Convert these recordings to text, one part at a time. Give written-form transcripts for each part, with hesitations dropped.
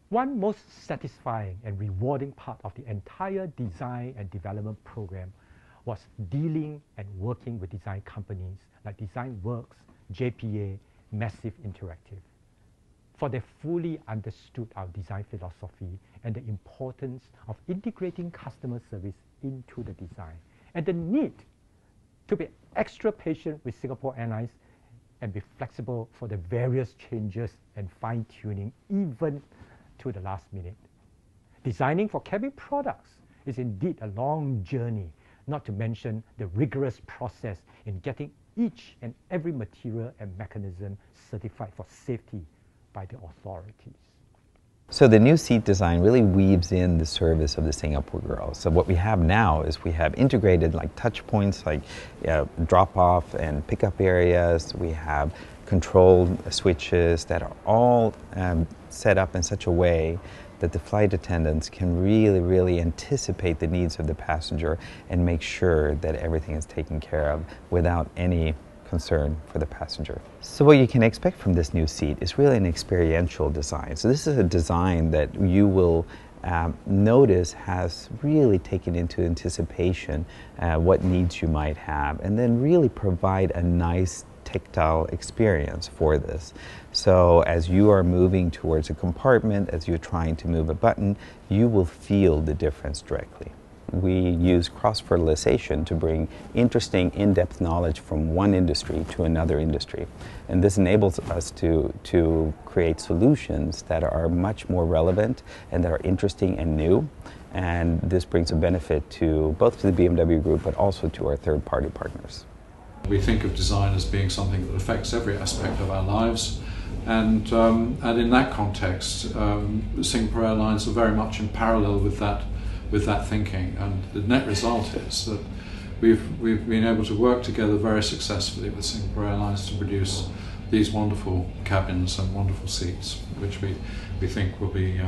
One most satisfying and rewarding part of the entire design and development program was dealing and working with design companies like DesignWorks, JPA, Massive Interactive, for they fully understood our design philosophy and the importance of integrating customer service into the design, and the need to be extra patient with Singapore Airlines and be flexible for the various changes and fine-tuning even to the last minute. Designing for cabin products is indeed a long journey, not to mention the rigorous process in getting each and every material and mechanism certified for safety by the authorities. So the new seat design really weaves in the service of the Singapore girls. So what we have now is we have integrated like touch points, like drop-off and pickup areas. We have control switches that are all set up in such a way that the flight attendants can really anticipate the needs of the passenger and make sure that everything is taken care of without any concern for the passenger. So what you can expect from this new seat is really an experiential design. So this is a design that you will notice has really taken into anticipation what needs you might have, and then really provide a nice tactile experience for this. So as you are moving towards a compartment, as you're trying to move a button, you will feel the difference directly. We use cross-fertilization to bring interesting, in-depth knowledge from one industry to another industry. And this enables us to create solutions that are much more relevant and that are interesting and new. And this brings a benefit to both to the BMW Group, but also to our third-party partners. We think of design as being something that affects every aspect of our lives. And in that context, Singapore Airlines are very much in parallel with that thinking, and the net result is that we've been able to work together very successfully with Singapore Airlines to produce these wonderful cabins and wonderful seats, which we think will be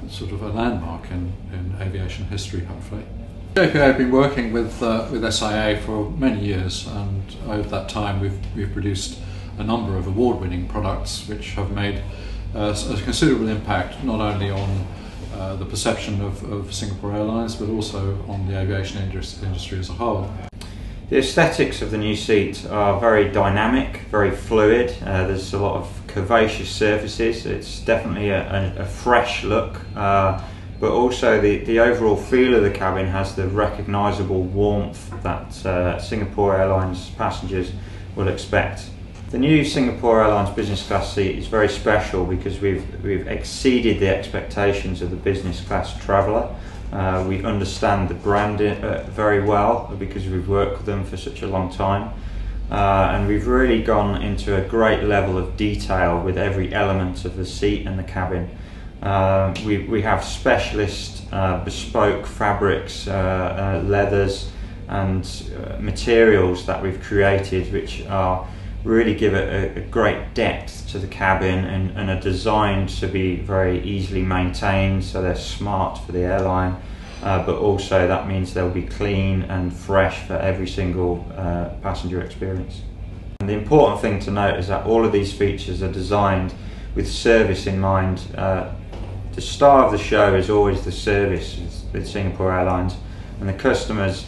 sort of a landmark in aviation history, hopefully. JPA have been working with SIA for many years, and over that time we've produced a number of award-winning products which have made a considerable impact not only on the perception of Singapore Airlines, but also on the aviation industry as a whole. The aesthetics of the new seat are very dynamic, very fluid. There's a lot of curvaceous surfaces. It's definitely a fresh look, but also the overall feel of the cabin has the recognisable warmth that Singapore Airlines passengers will expect. The new Singapore Airlines business class seat is very special because we've exceeded the expectations of the business class traveller. We understand the brand very well because we've worked with them for such a long time, and we've really gone into a great level of detail with every element of the seat and the cabin. We have specialist bespoke fabrics, leathers and materials that we've created which are really give it a great depth to the cabin and are designed to be very easily maintained, so they're smart for the airline, but also that means they'll be clean and fresh for every single passenger experience. And the important thing to note is that all of these features are designed with service in mind. The star of the show is always the service with Singapore Airlines, and the customers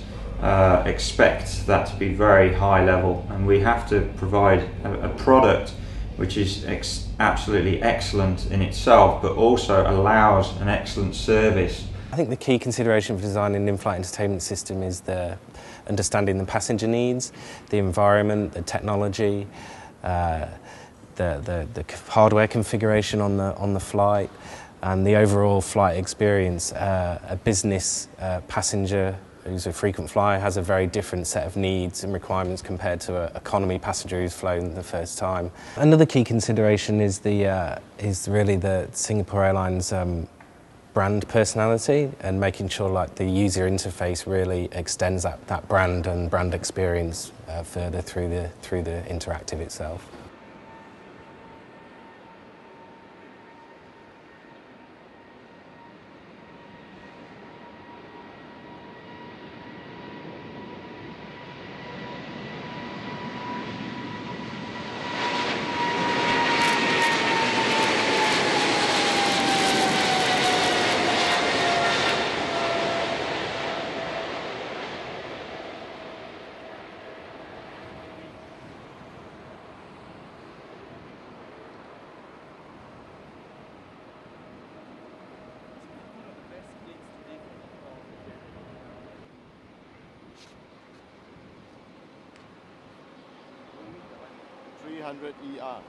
expect that to be very high level, and we have to provide a product which is absolutely excellent in itself, but also allows an excellent service. I think the key consideration for designing an in-flight entertainment system is the understanding the passenger needs, the environment, the technology, the hardware configuration on the flight, and the overall flight experience. A business passenger who's a frequent flyer has a very different set of needs and requirements compared to an economy passenger who's flown the first time. Another key consideration is really the Singapore Airlines brand personality, and making sure like the user interface really extends that brand and brand experience further through the interactive itself. 300ER.